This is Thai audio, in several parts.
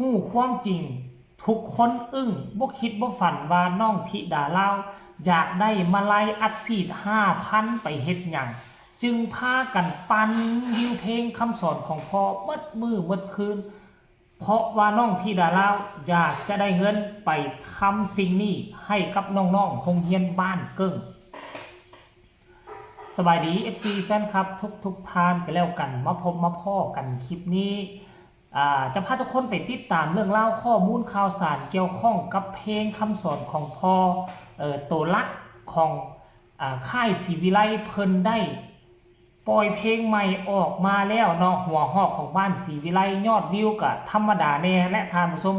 ฮู้ความจริงทุกคนอึ้งบ่คิดบ่ฝันว่าน้องธิดาลาวอยากได้มาลัยอัดฉีด 5,000 ไปเฮ็ดหยังจึงพากันปันวิวเพลงคำสอนของพ่อเบิดมื้อเบิดคืนเพราะว่าน้องธิดาลาวอยากจะได้เงินไปทำสิ่งนี้ให้กับน้องๆโรงเรียนบ้านเกิ้งสบายดี FC แฟนคลับทุกท่านกันแล้วกันมาพบมาพ่อกันคลิปนี้จะพาทุกคนไปติดตามเรื่องเล่าข้อมูลข่าวสารเกี่ยวข้องกับเพลงคำสอนของพ่อตัวลักของค่ายศรีวิไลเพิ่นได้ปล่อยเพลงใหม่ออกมาแล้วเนาะหัวหอกของบ้านศรีวิไลยอดวิวกับธรรมดาแน่และทานผู้ชม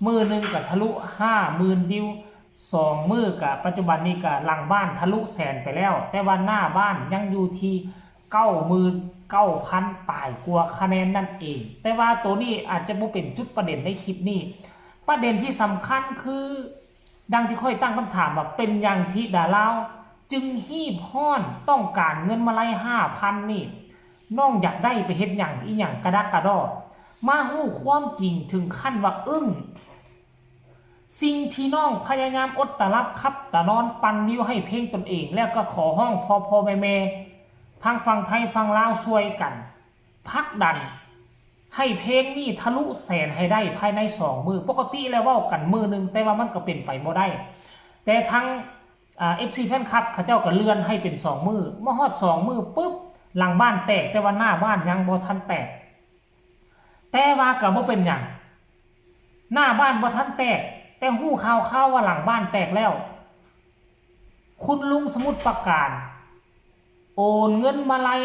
มือหนึ่งกับทะลุ 50,000 วิว2 มือกับปัจจุบันนี้กับหลังบ้านทะลุแสนไปแล้วแต่ว่าหน้าบ้านยังอยู่ที่99,000ป่ายกว่าคะแนนนั่นเองแต่ว่าตัวนี้อาจจะบ่เป็นจุดประเด็นในคลิปนี้ประเด็นที่สำคัญคือดังที่ค่อยตั้งคำถามว่าเป็นอย่างที่ดาราจึงฮีบฮ้อนต้องการเงินมาลัย 5,000 นี่น้องอยากได้ไปเฮ็ดหยังอีหยังกระดักกระดอมาฮู้ความจริงถึงขั้นว่าอึ้งสิ่งที่น้องพยายามอดตะรับครับตะนอนปั่นวิวให้เพลงตนเองแล้วก็ขอห้องพอแม่ทางฝั่งไทยฝั่งลาวช่วยกันพักดันให้เพลงนี้ทะลุแสนให้ได้ภายใน2 มือปกติแล้วว่ากันมือนึงแต่ว่ามันก็เป็นไปบ่ได้แต่ทั้งFC แฟนคลับเขาเจ้าก็เลื่อนให้เป็น2 มือเมื่อฮอด2 มือปุ๊บหลังบ้านแตกแต่ว่าหน้าบ้านยังบ่ทันแตกแต่ว่าก็บ่เป็นหยังหน้าบ้านบ่ทันแตกแต่ฮู้ข่าวว่าหลังบ้านแตกแล้วคุณลุงสมุทรปราการโอนเงินมาลัย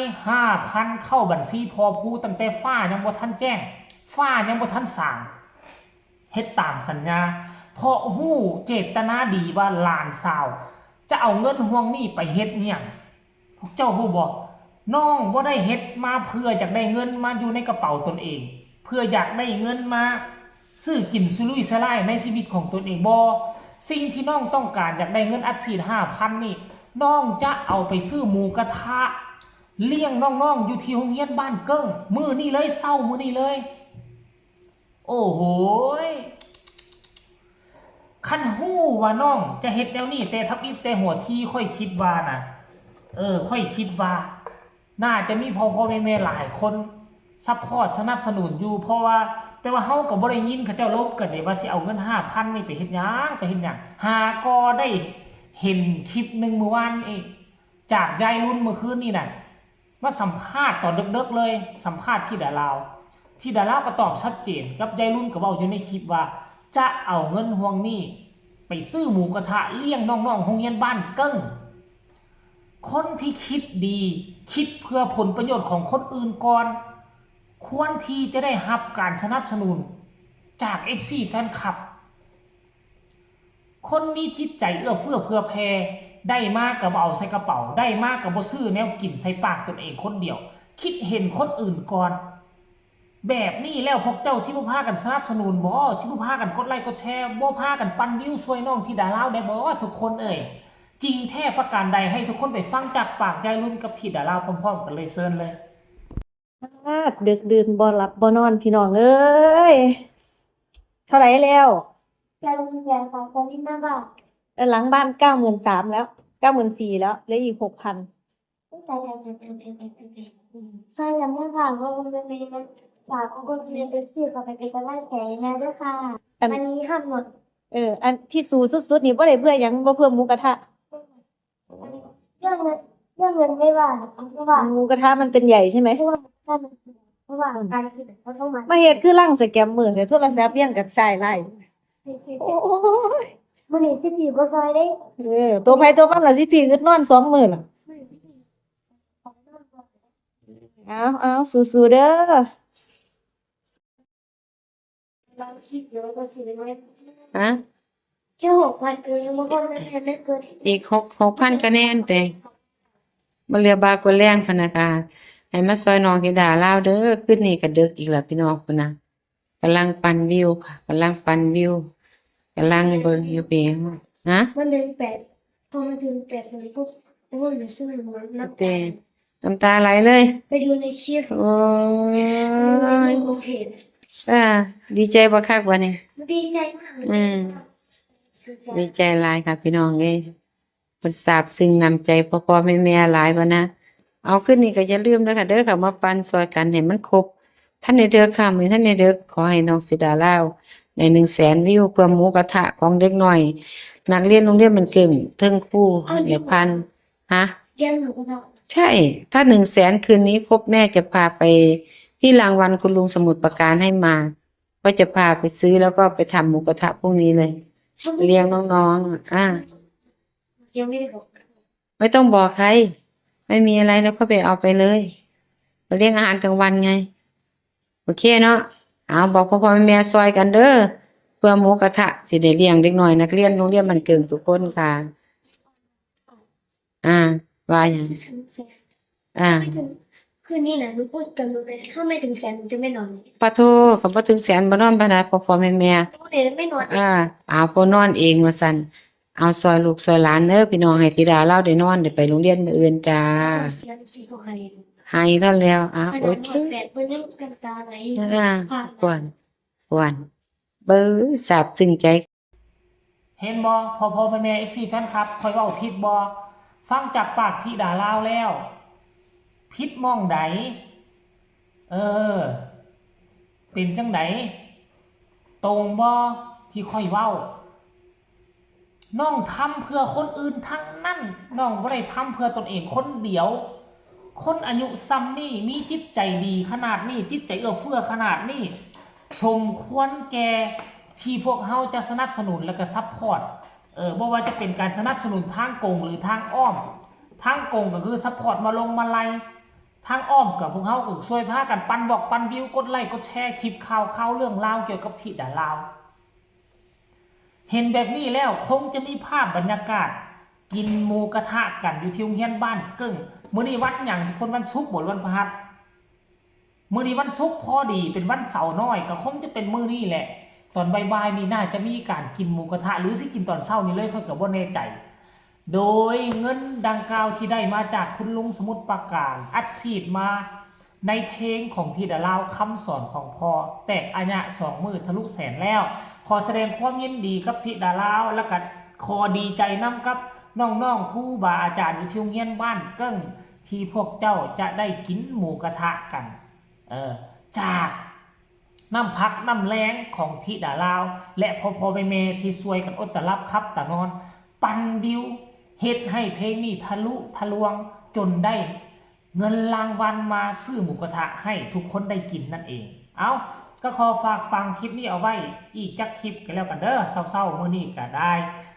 5,000 เข้าบัญชีพอผู้ตั้งแต่ฟ้ายังบ่ทันแจ้งฟ้ายังบ่ทันสร้างเฮ็ดตามสัญญาเพราะฮู้เจตนาดีว่าหลานสาวจะเอาเงินห่วงนี้ไปเฮ็ดหยังพวกเจ้าฮู้บ่น้องบ่ได้เฮ็ดมาเพื่ออยากได้เงินมาอยู่ในกระเป๋าตนเองเพื่ออยากได้เงินมาซื้อกินสุรุ่ยสุร่ายในชีวิตของตนเองบ่สิ่งที่น้องต้องการอยากได้เงินอัดฉีด 5,000 นี่น้องจะเอาไปซื้อหมูกระทะเลี้ยงน้องๆอยู่ที่โรงเรียนบ้านเกิ้งมื้อนี้เลยเช้ามื้อนี้เลยโอ้โหคันฮู้ว่าน้องจะเฮ็ดแนวนี้แต่ทับอิดแต่หัวที่ค่อยคิดว่านะค่อยคิดว่าน่าจะมีพ่อแม่หลายคนซัพพอร์ตสนับสนุนอยู่เพราะว่าแต่ว่าเฮาก็บ่ได้ยินเขาเจ้าลบกันนี่ว่าสิเอาเงิน 5,000 นี่ไปเฮ็ดหยังหาก็ได้เห็นคลิปนึงเมื่อวานเองจากยายรุ่นเมื่อคืนนี่น่ะมาสัมภาษณ์ตอนดึกๆเลยสัมภาษณ์ที่ดาราวก็ตอบชัดเจนกับยายรุ่นก็เว้าอยู่ในคลิปว่าจะเอาเงินห่วงนี้ไปซื้อหมูกระทะเลี้ยงน้องๆโรงเรียนบ้านเกิ้งคนที่คิดดีคิดเพื่อผลประโยชน์ของคนอื่นก่อนควรที่จะได้รับการสนับสนุนจาก FC แฟนคลับคนมีจิตใจเอื้อเฟื้อเผื่อแผ่ได้มากกับเอาใส่กระเป๋าได้มากกับบ่ซื้อแนวกินใส่ปากตนเองคนเดียวคิดเห็นคนอื่นก่อนแบบนี้แล้วพวกเจ้าสิบ่พากันสนับสนุนบ่สิบ่พากันกดไลค์กดแชร์บ่พากันปั่นวิวช่วยน้องที่ดาราได้บ่ทุกคนจริงแท้ประการใดให้ทุกคนไปฟังจากปากยายรุ่นกับที่ดาราพร้อมๆกันเลยเชิญเลยดึกดื่นบ่หลับบ่นอนพี่น้องเอ้ยเท่าไหร่แล้วจะลงทะเบียนของคนที่หน้าบ้านหลังบ้าน93,000แล้ว94,000แล้วเหลืออีก 6,000ใช่แล้วเมื่อผ่านว่ามันเป็นฝากของคนเรียนเป็นสื่อเขาไปเป็นกำลังใจนะด้วยค่ะอันนี้ห้ามหมดอันที่สูสุดๆนี่บ่ได้เพื่อหยังบ่เพื่อหมูกระทะเรื่องเงินเรื่องเงินไม่ว่าเพราะว่าหมูกระทะมันเป็นใหญ่ใช่ไหมเพราะว่าเพราะว่าการคิดเขาต้องมาเฮ็ดคือลั่งสแกมมือแต่โทรศัพท์เรียงกับสายไล่โอ้ยมันนี่สิพี่บ่ซอยได้ตัวไผตัวมันล่ะสิพี่คือนอน2มื้อล่ะเอาสู้ๆเด้อฮะแค่6,000เองมันก็ไม่เกินอีก6,000คะแนนแต่บ่เรียบากว่าแรงพะนะกาให้มาซอยน้องธิดาลาวเด้อคืนนี้ก็ดึกอีกแล้วพี่น้องพุ่นน่ะกำลังปั่นวิวค่ะกำลังปั่นวิวกำลังเบิ่งอยู่เปฮะมันเดือน8พอมาถึง8ปุ๊บโอ้ยรู้สึกเหมือนนับแต่ น้ำตาไหลเลย ไปดูในคลิป โอ้ ดูใน ย เพจ ดีใจบ่คักบัดนี้ ดีใจมากเลย อืม ดีใจหลายค่ะพี่น้องเอ้ยเพิ่นซาบซึ้งน้ำใจพ่อๆแม่ๆหลายบ่นะเอาขึ้นนี่ก็อย่าลืมเด้อค่ะเด้อค่ะมาปันซอยกันให้มันครบท่านได้เด้อค่ะมื้อท่านได้เด้อขอให้น้องสิดาลาวได้100,000 วิวเพื่อหมูกระทะของเด็กน้อย นักเรียนโรงเรียนมันเก่งเทิงครูเดี๋ยวพันฮะ เรียนหนูก็ต้อง ใช่ ถ้า100,000คืนนี้ครบแม่จะพาไปที่รางวัลคุณลุงสมุทรปราการให้มา ก็จะพาไปซื้อแล้วก็ไปทำหมูกระทะพรุ่งนี้เลย เลี้ยงน้องๆยังไม่ได้บอก ไม่ต้องบอกใคร ไม่มีอะไรแล้วก็ไปเอาไปเลยไปเลี้ยงอาหารกลางวันไง โอเคเนาะเอาบอกพ่อๆแม่ๆซอยกันเด้อเพื่อหมูกระทะสิได้เลี้ยงเด็กน้อยนักเรียนโรงเรียนมันเกิงทุกคนค่ะ ว่าหยัง จะถึงแสน อ่า ไม่ถึงคืนนี้นะหนูพูดกับลูกเลยถ้าไม่ถึงแสนหนูจะไม่นอน ปะโทก็บ่ถึง100,000บ่นอนปานใดพ่อๆแม่ หนูเนี่ยไม่นอน เอาบ่นอนเองว่าซั่นเอาซอยลูกซอยหลานเด้อพี่น้องให้ธิดาเราได้นอนได้ไปโรงเรียนมื้ออื่นจ้า เสียลูกศิษย์ของใคร ให้เท่าแล้วข โอ นาด เค ว่าแปดมันยังกันตาไหล ควรเบิ่ซาบซึ้งใจ เห็นบ่พอแม่ FC แฟนคลับคอยเว้าผิดบ่ฟังจากปากธิดาลาวแล้วผิดหม่องใดเป็นจังไดตรงบ่ที่ค่อยเว้าน้องทำเพื่อคนอื่นทั้งนั้นน้องบ่ได้ทำเพื่อตนเองคนเดียว คนอายุซ้ำนี่มีจิตใจดีขนาดนี้จิตใจเอื้อเฟื้อขนาดนี้สมควรแก่ที่พวกเฮาจะสนับสนุนและก็ซัพพอร์ตบ่ว่าจะเป็นการสนับสนุนทางกงหรือทางอ้อมทางกงก็คือซัพพอร์ตมาลงมาไลทางอ้อมกับพวกเฮาก็ช่วยพากันปันบอกปันวิวกดไลค์กดแชร์คลิปข่าวเรื่องราวเกี่ยวกับธิดาลาวเห็นแบบนี้แล้วคงจะมีภาพบรรยากาศกินหมูกระทะกันอยู่ที่โรงเรียนบ้านเกิ้งมื้อนี้วันหยังทุกคนวันศุกร์บ่วันพฤหัสมื้อนี้วันศุกร์พอดีเป็นวันเสาร์น้อยก็คงจะเป็นมื้อนี้แหละตอนบ่ายๆนี่น่าจะมีการกินหมูกระทะหรือสิกินตอนเช้านี่เลยค่อยก็บ่แน่ใจโดยเงินดังกล่าวที่ได้มาจากคุณลุงสมุทรปราการอัดฉีดมาในเพลงของธิดาลาวคำสอนของพ่อแตกอาญะ2มื้อทะลุแสนแล้วขอแสดงความยินดีกับธิดาลาวและก็ขอดีใจนำกับน้องๆครูบาอาจารย์อยู่ที่โรงเรียนบ้านเกิ้งที่พวกเจ้าจะได้กินหมูกระทะกันจากน้ำพักน้ำแรงของธิดาลาวและพ่อแม่ที่ช่วยกันอดตะรับครับตะนอนปันวิวเฮ็ดให้เพลงนี้ทะลุทะลวงจนได้เงินรางวัลมาซื้อหมูกระทะให้ทุกคนได้กินนั่นเองเอาก็ขอฝากฟังคลิปนี้เอาไว้อีกจักคลิปกันแล้วกันเด้อเศร้าๆมื้อนี้ก็ได้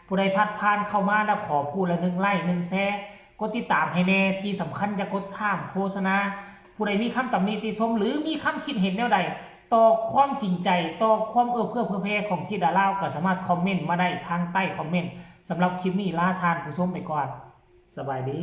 ผู้ใดพัดผ่านเข้ามาแล้วขอผู้ละ1ไลค์1แชร์กดติดตามให้แน่ที่สำคัญอย่ากดข้ามโฆษณาผู้ใดมีคำตำหนิติชมหรือมีคำคิดเห็นแนวใดต่อความจริงใจต่อความเพื่อแพร่ของธิดาลาวก็สามารถคอมเมนต์มาได้ทางใต้คอมเมนต์สำหรับคลิปนี้ลาทานผู้ชมไปก่อนสบายดี